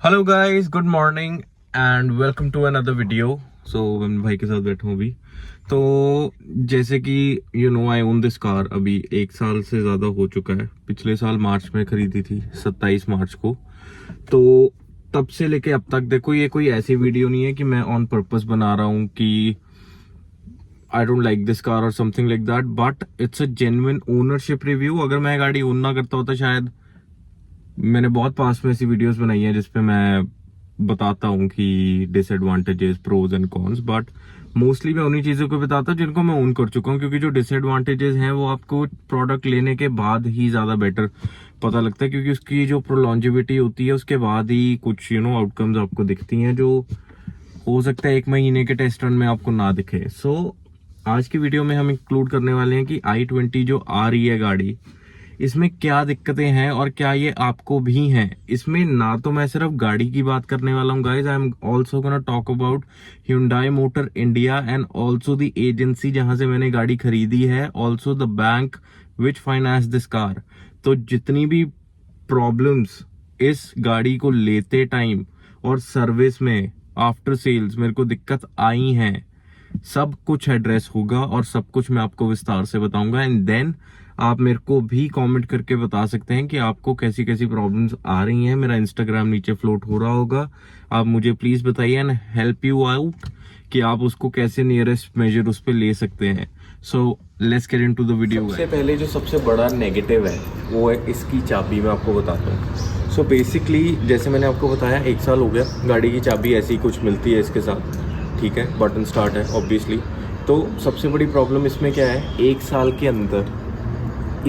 Hello guys, good morning and welcome to another video. So मैं भाई के साथ बैठा हूँ अभी। तो जैसे कि आई ओन दिस कार अभी 1 साल से ज़्यादा हो चुका है। पिछले साल मार्च में खरीदी थी, 27 मार्च को। तो तब से लेके अब तक देखो, ये कोई ऐसी वीडियो नहीं है कि मैं ऑन पर्पस बना रहा हूँ कि I don't like this car और something like that, but it's a genuine ownership review. अगर मैं गाड़ी ओन ना करता होता, शायद मैंने बहुत पास में ऐसी वीडियोस बनाई हैं जिसपे मैं बताता हूँ कि disadvantages, pros and cons, but mostly मैं उन्हीं चीज़ों को बताता हूँ जिनको मैं ओन कर चुका हूँ, क्योंकि जो डिसएडवांटेजेस हैं वो आपको प्रोडक्ट लेने के बाद ही ज़्यादा बेटर पता लगता है, क्योंकि उसकी जो प्रोलॉन्जिविटी होती है उसके बाद ही कुछ आउटकम्स आपको दिखती हैं, जो हो सकता है 1 महीने के टेस्ट रन में आपको ना दिखे। सो आज की वीडियो में हम इंक्लूड करने वाले हैं कि i20 जो आ रही है गाड़ी, इसमें क्या दिक्कतें हैं और क्या ये आपको भी हैं। इसमें ना तो मैं सिर्फ गाड़ी की बात करने वाला हूँ guys, I am also gonna talk about Hyundai motor India and also the agency जहां से मैंने गाड़ी खरीदी है, also the bank which finance this car. तो जितनी भी प्रॉब्लम्स इस गाड़ी को लेते टाइम और सर्विस में आफ्टर सेल्स मेरे को दिक्कत आई हैं, सब कुछ एड्रेस होगा और सब कुछ मैं आपको विस्तार से बताऊंगा। एंड देन आप मेरे को भी कमेंट करके बता सकते हैं कि आपको कैसी कैसी प्रॉब्लम्स आ रही हैं। मेरा इंस्टाग्राम नीचे फ्लोट हो रहा होगा, आप मुझे प्लीज बताइए एंड हेल्प यू आउट कि आप उसको कैसे नियरेस्ट मेजर उस पर ले सकते हैं। So let's get into the video. सबसे पहले जो सबसे बड़ा नेगेटिव है वो है इसकी चाबी। मैं आपको बताता हूँ। सो बेसिकली जैसे मैंने आपको बताया, 1 साल हो गया, गाड़ी की चाबी ऐसी कुछ मिलती है इसके साथ, ठीक है, बटन स्टार्ट है ऑब्वियसली। तो सबसे बड़ी प्रॉब्लम इसमें क्या है, 1 साल के अंदर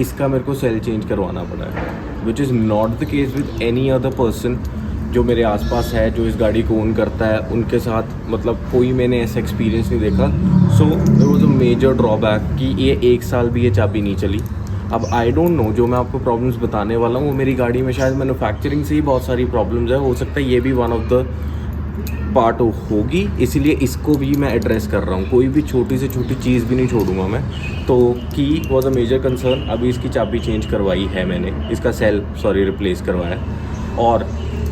इसका मेरे को सेल चेंज करवाना पड़ा है, which is not the case with any other person जो मेरे आसपास है, जो इस गाड़ी को ओन करता है। उनके साथ मतलब कोई मैंने ऐसा एक्सपीरियंस नहीं देखा। So there was a major drawback कि ये 1 साल भी ये चाबी नहीं चली। अब आई डोंट नो, जो मैं आपको प्रॉब्लम्स बताने वाला हूँ वो मेरी गाड़ी में शायद मैन्युफैक्चरिंग से ही बहुत सारी प्रॉब्लम्स है, हो सकता है ये भी वन ऑफ द पार्ट होगी, इसीलिए इसको भी मैं एड्रेस कर रहा हूँ। कोई भी छोटी से छोटी चीज़ भी नहीं छोड़ूंगा मैं। तो की वॉज अ मेजर कंसर्न। अभी इसकी चाबी चेंज करवाई है मैंने, इसका सेल रिप्लेस करवाया। और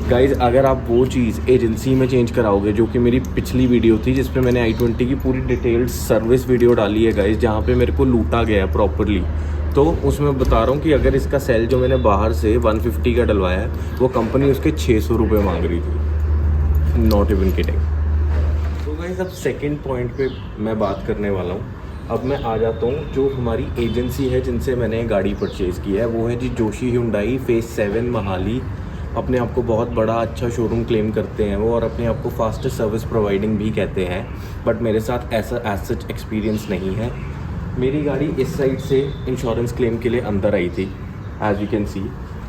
गाइज, अगर आप वो चीज़ एजेंसी में चेंज कराओगे, जो कि मेरी पिछली वीडियो थी जिस पे मैंने i20 की पूरी डिटेल्ड सर्विस वीडियो डाली है गाइज, जहाँ पे मेरे को लूटा गया प्रॉपरली, तो उसमें बता रहा हूँ कि अगर इसका सेल जो मैंने बाहर से 150 का डलवाया है, वो कंपनी उसके 600 रुपये मांग रही थी। Not even kidding. तो गाइस, अब सेकंड पॉइंट पे मैं बात करने वाला हूँ। अब मैं आ जाता हूँ जो हमारी एजेंसी है जिनसे मैंने गाड़ी परचेज़ की है, वो है जी जोशी ह्युंडई फेस 7 महाली। अपने आप को बहुत बड़ा अच्छा शोरूम क्लेम करते हैं वो, और अपने आप को फास्टेस्ट सर्विस प्रोवाइडिंग भी कहते हैं, बट मेरे साथ ऐसा एज सच एक्सपीरियंस नहीं है। मेरी गाड़ी इस साइड से इंश्योरेंस क्लेम के लिए अंदर आई थी, एज यू कैन सी।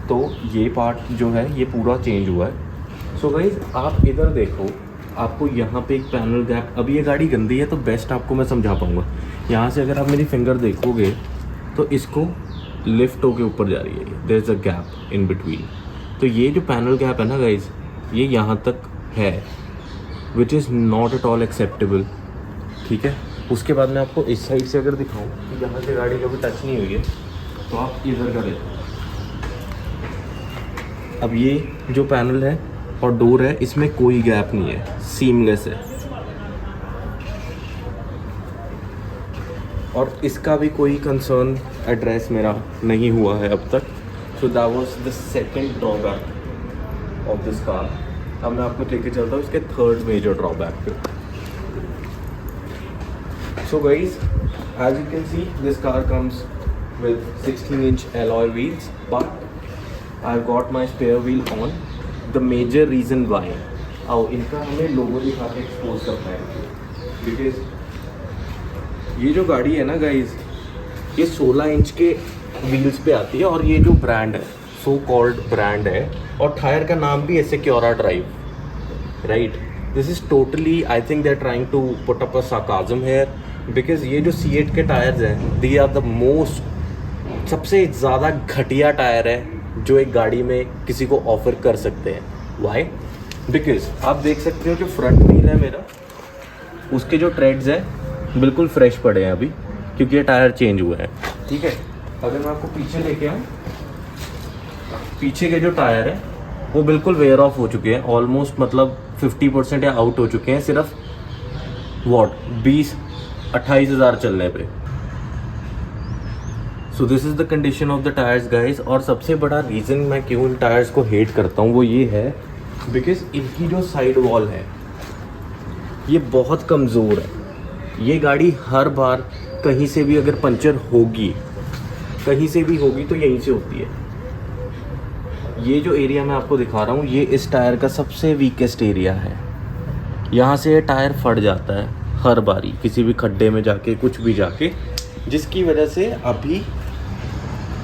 तो ये पार्ट जो है ये पूरा चेंज हुआ है। सो गाइज, आप इधर देखो, आपको यहाँ पे एक पैनल गैप, अभी ये गाड़ी गंदी है तो बेस्ट आपको मैं समझा पाऊँगा। यहाँ से अगर आप मेरी फिंगर देखोगे तो इसको लिफ्ट होके ऊपर जा रही है, there is a gap in between. तो ये जो पैनल गैप है ना गाइज, ये यहाँ तक है, which is not at all acceptable, ठीक है। उसके बाद मैं आपको इस साइड से अगर दिखाऊँ कि यहाँ से गाड़ी कभी टच नहीं हुई है, तो आप इधर का देखो। अब ये जो पैनल है और डोर है, इसमें कोई गैप नहीं है, सीमलेस है, और इसका भी कोई कंसर्न एड्रेस मेरा नहीं हुआ है अब तक। So that was the second drawback of this car. अब मैं आपको लेके चलता हूँ इसके थर्ड मेजर ड्रॉबैक पे। So guys, as you can see, this car comes with 16-inch alloy wheels, but I've got my spare wheel on. The major reason why, आओ इनका हमें लोगो दिखा के एक्सपोज करना है, बिकॉज ये जो गाड़ी है ना गाइज, ये 16 इंच के व्हील्स पे आती है, और ये जो ब्रांड है, सो कॉल्ड ब्रांड है, और टायर का नाम भी है Secura drive, right. This is totally, I think they are trying to put up a sarcasm here, because ये जो C8 के टायर्स हैं, दे आर द मोस्ट, सबसे ज़्यादा घटिया टायर है जो एक गाड़ी में किसी को ऑफर कर सकते हैं। वाई? बिकॉज आप देख सकते हो जो फ्रंट व्हील है मेरा, उसके जो ट्रेड्स हैं बिल्कुल फ्रेश पड़े हैं अभी, क्योंकि ये टायर चेंज हुआ है, ठीक है। अगर मैं आपको पीछे लेके आऊँ, पीछे के जो टायर है वो बिल्कुल वेयर ऑफ हो चुके हैं, ऑलमोस्ट मतलब 50% या आउट हो चुके हैं, सिर्फ 20-28 हज़ार चलने पे। So this is the condition of the tyres guys. और सबसे बड़ा रीज़न मैं क्यों इन टायर्स को हेट करता हूँ वो ये है, बिकॉज इनकी जो साइड वॉल है ये बहुत कमज़ोर है। ये गाड़ी हर बार कहीं से भी अगर पंचर होगी, कहीं से भी होगी, तो यहीं से होती है। ये जो एरिया मैं आपको दिखा रहा हूँ, ये इस टायर का सबसे वीकेस्ट एरिया है। यहाँ से ये टायर फट जाता है हर बारी, किसी भी खड्डे में जाके, कुछ भी जाके, जिसकी वजह से अभी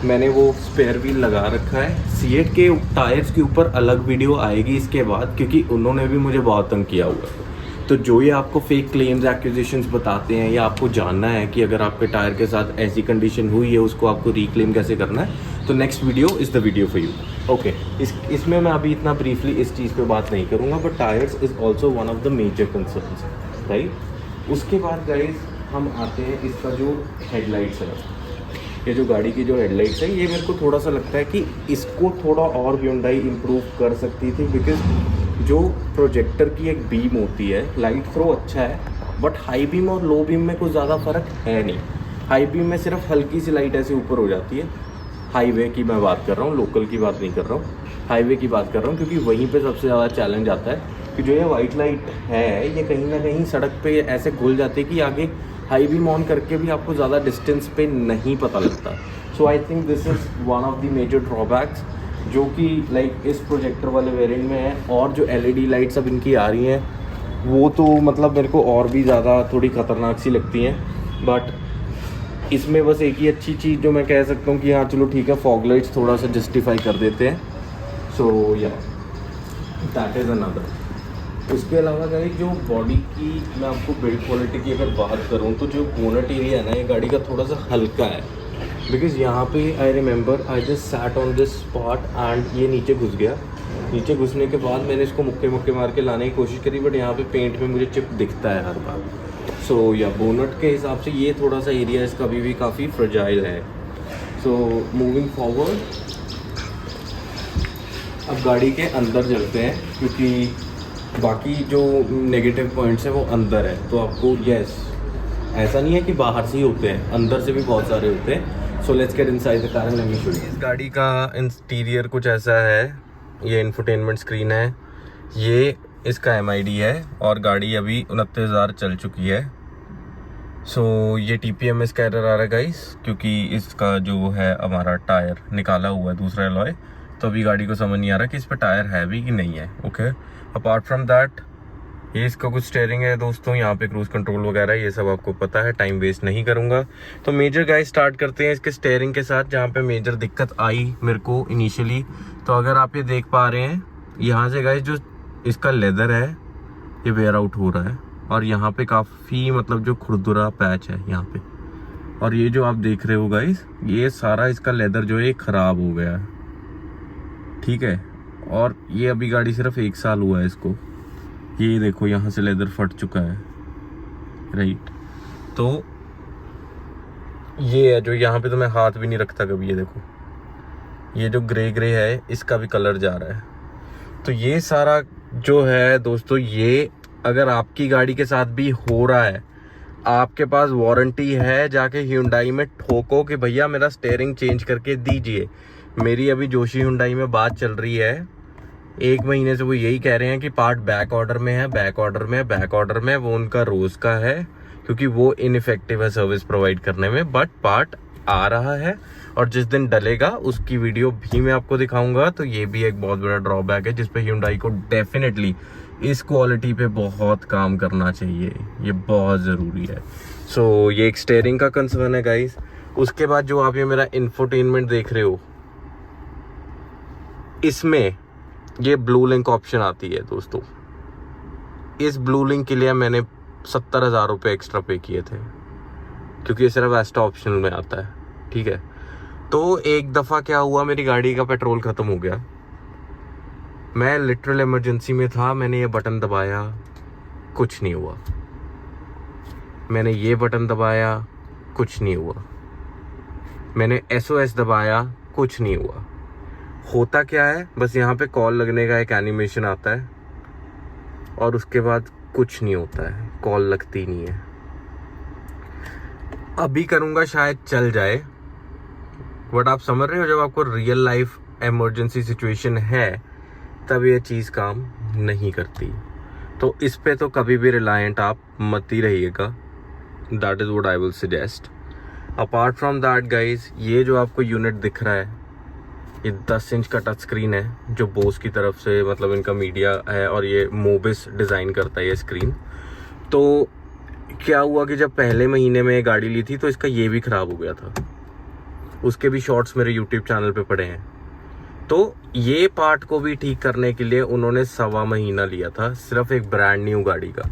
मैंने वो स्पेयर व्हील लगा रखा है। सीएट के टायर्स के ऊपर अलग वीडियो आएगी इसके बाद, क्योंकि उन्होंने भी मुझे बहुत तंग किया हुआ है। तो जो ये आपको फेक क्लेम्स एक्विजिशंस बताते हैं, या आपको जानना है कि अगर आपके टायर के साथ ऐसी कंडीशन हुई है उसको आपको रिक्लेम कैसे करना है, तो next video is the video for you. Okay, इसमें मैं अभी इतना ब्रीफली इस चीज़ पे बात नहीं करूँगा, but tyres is also one of the major concerns, right. उसके बाद गाइज हम आते हैं इसका जो हेडलाइट्स है, ये जो गाड़ी की जो हेडलाइट्स है, ये मेरे को थोड़ा सा लगता है कि इसको थोड़ा और Hyundai इम्प्रूव कर सकती थी। बिकॉज जो प्रोजेक्टर की एक बीम होती है, लाइट थ्रो अच्छा है, बट हाई बीम और लो बीम में कुछ ज़्यादा फ़र्क है नहीं। हाई बीम में सिर्फ हल्की सी लाइट ऐसे ऊपर हो जाती है। हाईवे की मैं बात कर रहा हूँ, लोकल की बात नहीं कर रहा हूँ, हाईवे की बात कर रहा हूँ, क्योंकि वहीं पे सबसे ज़्यादा चैलेंज आता है कि जो ये वाइट लाइट है ये कहीं ना कहीं सड़क पे ऐसे घुल जाती है कि आगे हाई बीम ऑन करके भी आपको ज़्यादा डिस्टेंस पे नहीं पता लगता। So I think this is one of the major drawbacks जो कि लाइक इस प्रोजेक्टर वाले वेरिएंट में है। और जो LED लाइट्स अब इनकी आ रही हैं वो तो मतलब मेरे को और भी ज़्यादा थोड़ी ख़तरनाक सी लगती हैं। बट इसमें बस एक ही अच्छी चीज़ जो मैं कह सकता हूँ कि हाँ चलो ठीक है, फॉग लाइट्स थोड़ा सा जस्टिफाई कर देते हैं। सो या दैट इज़ अनदर। उसके अलावा गाइस जो बॉडी की मैं आपको बिल्ड क्वालिटी की अगर बात करूँ, तो जो बोनट एरिया है ना, ये गाड़ी का थोड़ा सा हल्का है। बिकॉज यहाँ पे I remember I just sat on this spot and ये नीचे घुस गया। नीचे घुसने के बाद मैंने इसको मुक्के मार के लाने की कोशिश करी, बट यहाँ पे पेंट में मुझे चिप दिखता है हर बार। सो या बोनट के हिसाब से ये थोड़ा सा एरिया इसका अभी भी काफ़ी फ्रेजाइल है। सो मूविंग फॉरवर्ड, अब गाड़ी के अंदर चलते हैं, क्योंकि बाकी जो नेगेटिव पॉइंट्स हैं वो अंदर है। तो आपको यस, ऐसा नहीं है कि बाहर से ही होते हैं, अंदर से भी बहुत सारे होते हैं। So let's get inside the car and let me show you. इस गाड़ी का इंटीरियर कुछ ऐसा है। ये इंफोटेनमेंट स्क्रीन है, ये इसका MID है, और गाड़ी अभी 29,000 चल चुकी है। सो ये TPMS का एरर आ रहा है गाइस, क्योंकि इसका जो है हमारा टायर निकाला हुआ है दूसरा एलॉय, तो अभी गाड़ी को समझ नहीं आ रहा कि इस पर टायर है भी कि नहीं है। ओके, अपार्ट फ्रॉम दैट ये इसका कुछ स्टेयरिंग है दोस्तों, यहाँ पे क्रूज कंट्रोल वगैरह ये सब आपको पता है, टाइम वेस्ट नहीं करूँगा। तो मेजर गाइस स्टार्ट करते हैं इसके स्टेयरिंग के साथ, जहाँ पे मेजर दिक्कत आई मेरे को इनिशियली। तो अगर आप ये देख पा रहे हैं, यहाँ से गाइस जो इसका लेदर है ये वेयर आउट हो रहा है, और यहाँ पे काफ़ी मतलब जो खुरदुरा पैच है यहाँ पे। और ये जो आप देख रहे हो गाइस, ये सारा इसका लेदर जो है ख़राब हो गया है, ठीक है। और ये अभी गाड़ी सिर्फ 1 साल हुआ है इसको, ये देखो यहाँ से लेदर फट चुका है, राइट। तो ये है जो यहाँ पे तो मैं हाथ भी नहीं रखता कभी, ये देखो ये जो ग्रे है इसका भी कलर जा रहा है। तो ये सारा जो है दोस्तों, ये अगर आपकी गाड़ी के साथ भी हो रहा है, आपके पास वारंटी है, जाके Hyundai में ठोको कि भैया मेरा स्टेयरिंग चेंज करके दीजिए। मेरी अभी जोशी Hyundai में बात चल रही है, 1 महीने से वो यही कह रहे हैं कि पार्ट बैक ऑर्डर में है, बैक ऑर्डर में। वो उनका रोज का है, क्योंकि वो इनइफेक्टिव है सर्विस प्रोवाइड करने में, बट पार्ट आ रहा है, और जिस दिन डलेगा उसकी वीडियो भी मैं आपको दिखाऊंगा। तो ये भी एक बहुत बड़ा ड्रॉबैक है, जिसपे Hyundai को डेफिनेटली इस क्वालिटी पे बहुत काम करना चाहिए, ये बहुत ज़रूरी है। सो ये एक स्टेयरिंग का कंसर्न है गाइस। उसके बाद जो आप ये मेरा इंफोटेनमेंट देख रहे हो, इसमें ये ब्लू लिंक ऑप्शन आती है दोस्तों। इस ब्लू लिंक के लिए मैंने 70,000 रुपये एक्स्ट्रा पे किए थे, क्योंकि ये सिर्फ एस्टा ऑप्शनल में आता है, ठीक है। तो एक दफ़ा क्या हुआ, मेरी गाड़ी का पेट्रोल ख़त्म हो गया, मैं लिटरल इमरजेंसी में था, मैंने ये बटन दबाया, कुछ नहीं हुआ। मैंने ये बटन दबाया, कुछ नहीं हुआ। मैंने SOS दबाया, कुछ नहीं हुआ। होता क्या है, बस यहाँ पे कॉल लगने का एक एनिमेशन आता है और उसके बाद कुछ नहीं होता है, कॉल लगती नहीं है। अभी करूँगा शायद चल जाए, बट आप समझ रहे हो जब आपको रियल लाइफ इमरजेंसी सिचुएशन है तब ये चीज़ काम नहीं करती। तो इस पे तो कभी भी रिलायंट आप मत ही रहिएगा। That is what I will suggest. Apart from that guys, ये जो आपको यूनिट दिख रहा है, ये 10 इंच का टच स्क्रीन है जो बोस की तरफ से, मतलब इनका मीडिया है और ये मोबिस डिज़ाइन करता है ये स्क्रीन। तो क्या हुआ कि जब पहले महीने में गाड़ी ली थी तो इसका ये भी ख़राब हो गया था। उसके भी शॉर्ट्स मेरे यूट्यूब चैनल पे पड़े हैं। तो ये पार्ट को भी ठीक करने के लिए उन्होंने 1.25 महीना लिया था, सिर्फ एक ब्रांड न्यू गाड़ी का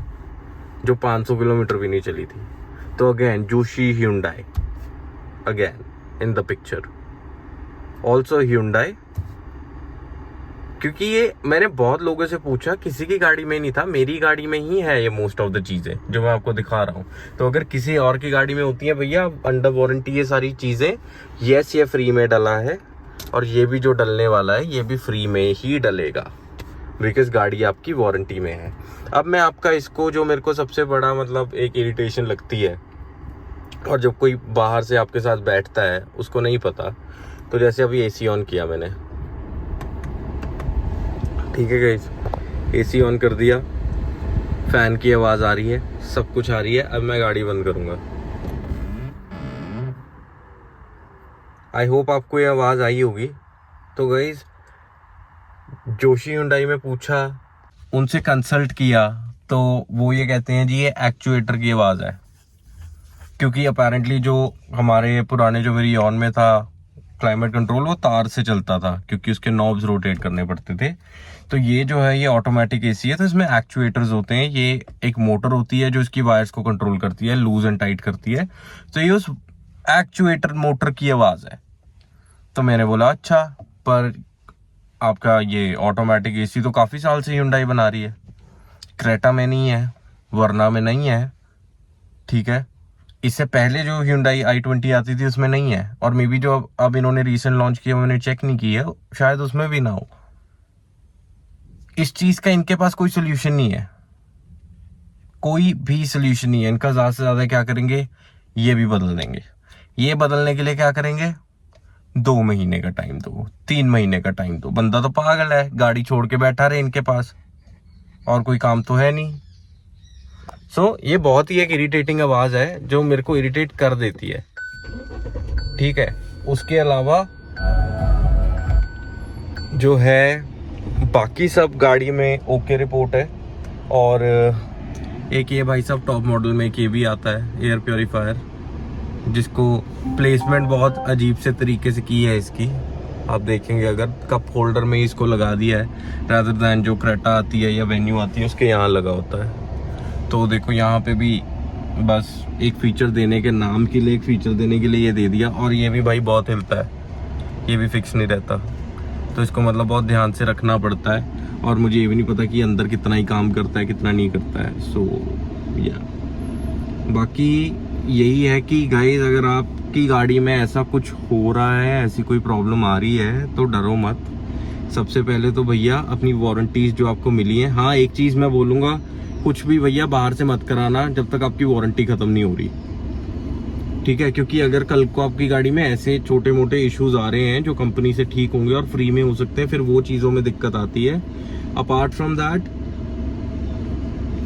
जो 500 किलोमीटर भी नहीं चली थी। तो again Joshi Hyundai again in the picture, also Hyundai। क्योंकि ये मैंने बहुत लोगों से पूछा, किसी की गाड़ी में नहीं था, मेरी गाड़ी में ही है ये मोस्ट ऑफ द चीज़ें जो मैं आपको दिखा रहा हूँ। तो अगर किसी और की गाड़ी में होती है भैया अंडर वारंटी ये सारी चीज़ें, यस ये फ्री में डला है और ये भी जो डलने वाला है ये भी फ्री में ही डलेगा, बिकॉज गाड़ी आपकी वारंटी में है। अब मैं आपका इसको, जो मेरे को सबसे बड़ा मतलब एक इरिटेशन लगती है और जब कोई बाहर से आपके साथ बैठता है उसको नहीं पता, तो जैसे अभी एसी ऑन किया मैंने, ठीक है गाइस, एसी ऑन कर दिया, फैन की आवाज़ आ रही है, सब कुछ आ रही है। अब मैं गाड़ी बंद करूँगा। आई होप आपको ये आवाज़ आई होगी। तो गाइस जोशी Hyundai में पूछा, उनसे कंसल्ट किया, तो वो ये कहते हैं जी ये एक्चुएटर की आवाज़ है। क्योंकि अपेरेंटली जो हमारे पुराने जो मेरी ऑन में था क्लाइमेट कंट्रोल, वो तार से चलता था क्योंकि उसके नॉब्स रोटेट करने पड़ते थे। तो ये जो है ये ऑटोमेटिक एसी है, तो इसमें एक्चुएटर्स होते हैं। ये एक मोटर होती है जो इसकी वायर्स को कंट्रोल करती है, लूज एंड टाइट करती है। तो ये उस एक्चुएटर मोटर की आवाज़ है। तो मैंने बोला अच्छा, पर आपका ये ऑटोमेटिक एसी तो काफ़ी साल से Hyundai बना रही है, क्रेटा में नहीं है, वरना में नहीं है, ठीक है। इससे पहले जो Hyundai i20 आती थी उसमें नहीं है, और मे बी जो अब इन्होंने रिसेंट लॉन्च किया मैंने चेक नहीं किया, शायद उसमें भी ना हो। इस चीज़ का इनके पास कोई सोल्यूशन नहीं है, कोई भी सोल्यूशन नहीं है इनका। ज़्यादा से ज़्यादा क्या करेंगे, ये भी बदल देंगे। ये बदलने के लिए क्या करेंगे, 2 महीने का टाइम दो, 3 महीने का टाइम दो। बंदा तो पागल है, गाड़ी छोड़ के बैठा रहे इनके पास, और कोई काम तो है नहीं। सो ये बहुत ही एक इरिटेटिंग आवाज़ है जो मेरे को इरिटेट कर देती है, ठीक है। उसके अलावा जो है बाकी सब गाड़ी में ओके रिपोर्ट है। और एक ये भाई साहब टॉप मॉडल में एक ये भी आता है एयर प्योरीफायर, जिसको प्लेसमेंट बहुत अजीब से तरीके से की है इसकी। आप देखेंगे अगर कप होल्डर में ही इसको लगा दिया है, रादर दैन जो क्रेटा आती है या वेन्यू आती है उसके यहाँ लगा होता है। तो देखो यहाँ पे भी बस एक फीचर देने के नाम के लिए, एक फीचर देने के लिए ये दे दिया। और ये भी भाई बहुत हिलता है, ये भी फिक्स नहीं रहता, तो इसको मतलब बहुत ध्यान से रखना पड़ता है। और मुझे ये भी नहीं पता कि अंदर कितना ही काम करता है कितना नहीं करता है। सो या बाकी यही है कि गाइस, अगर आपकी गाड़ी में ऐसा कुछ हो रहा है, ऐसी कोई प्रॉब्लम आ रही है, तो डरो मत। सबसे पहले तो भैया अपनी वारंटीज जो आपको मिली है, हाँ एक चीज़ मैं बोलूँगा, कुछ भी भैया बाहर से मत कराना जब तक आपकी वारंटी ख़त्म नहीं हो रही, ठीक है। क्योंकि अगर कल को आपकी गाड़ी में ऐसे छोटे मोटे इश्यूज आ रहे हैं जो कंपनी से ठीक होंगे और फ्री में हो सकते हैं, फिर वो चीज़ों में दिक्कत आती है। अपार्ट फ्रॉम दैट,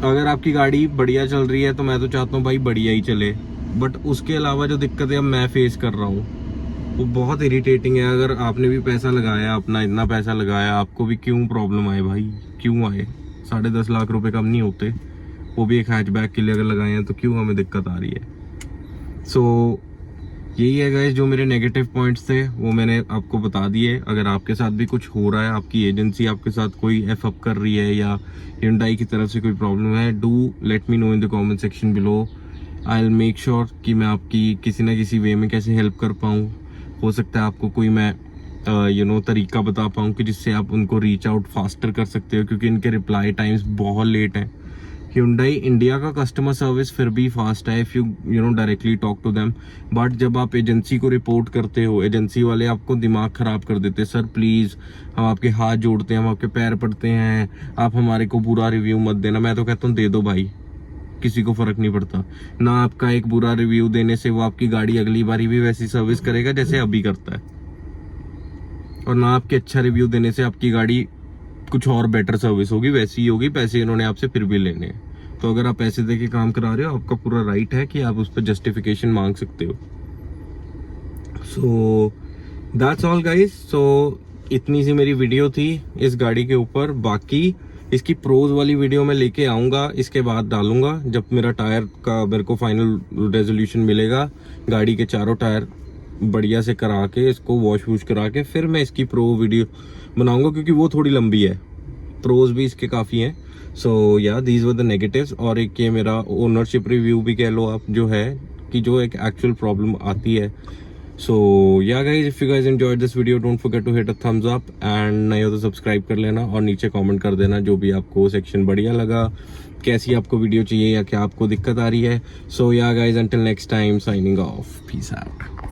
अगर आपकी गाड़ी बढ़िया चल रही है तो मैं तो चाहता हूँ भाई बढ़िया ही चले, बट उसके अलावा जो दिक्कतें अब मैं फेस कर रहा हूँ वो बहुत इरिटेटिंग है। अगर आपने भी पैसा लगाया, अपना इतना पैसा लगाया, आपको भी क्यों प्रॉब्लम आए भाई, क्यों आए? 10.5 लाख रुपए कम नहीं होते, वो भी एक हैचबैक के लिए अगर लगाए हैं, तो क्यों हमें दिक्कत आ रही है? सो यही है गाइस, जो मेरे नेगेटिव पॉइंट्स थे वो मैंने आपको बता दिए। अगर आपके साथ भी कुछ हो रहा है, आपकी एजेंसी आपके साथ कोई एफ अप कर रही है या Hyundai की तरफ से कोई प्रॉब्लम है, do let me know in the comment section below. I will make sure कि मैं आपकी किसी ना किसी वे में कैसे हेल्प कर पाऊँ। हो सकता है आपको कोई मैं तरीका बता पाऊँ कि जिससे आप उनको रीच आउट फास्टर कर सकते हो, क्योंकि इनके रिप्लाई टाइम्स बहुत लेट हैं। Hyundai इंडिया का कस्टमर सर्विस फिर भी फास्ट है if you know directly talk to them, but जब आप एजेंसी को रिपोर्ट करते हो, एजेंसी वाले आपको दिमाग ख़राब कर देते हैं। सर प्लीज़, हम आपके हाथ जोड़ते हैं, हम आपके पैर पड़ते हैं, आप हमारे को बुरा रिव्यू मत देना। मैं तो कहता हूँ दे दो भाई, किसी को फ़र्क नहीं पड़ता ना। आपका एक बुरा रिव्यू देने से वो आपकी गाड़ी अगली बारी भी वैसी सर्विस करेगा जैसे अभी करता है, और ना आपके अच्छा रिव्यू देने से आपकी गाड़ी कुछ और बेटर सर्विस होगी, वैसी ही होगी। पैसे इन्होंने आपसे फिर भी लेने हैं, तो अगर आप पैसे देके काम करा रहे हो, आपका पूरा राइट है कि आप उस पर जस्टिफिकेशन मांग सकते हो। So that's all guys. So इतनी सी मेरी वीडियो थी इस गाड़ी के ऊपर। बाकी इसकी प्रोज वाली वीडियो मैं लेके आऊँगा, इसके बाद डालूंगा जब मेरा टायर का मेरे को फाइनल रेजोल्यूशन मिलेगा। गाड़ी के चारों टायर बढ़िया से करा के, इसको वॉश वूश करा के, फिर मैं इसकी प्रो वीडियो बनाऊंगा, क्योंकि वो थोड़ी लंबी है। प्रोज भी इसके काफ़ी हैं। सो या दीज वर द नेगेटिव्स। और एक ये मेरा ओनरशिप रिव्यू भी कह लो आप, जो है कि जो एक एक्चुअल प्रॉब्लम आती है। So yeah guys, if you guys enjoyed this video, don't forget to hit a thumbs up, and नहीं हो तो सब्सक्राइब कर लेना, और नीचे कमेंट कर देना जो भी आपको सेक्शन बढ़िया लगा, कैसी आपको वीडियो चाहिए या क्या आपको दिक्कत आ रही है। So yeah guys, until next time, signing off, peace out.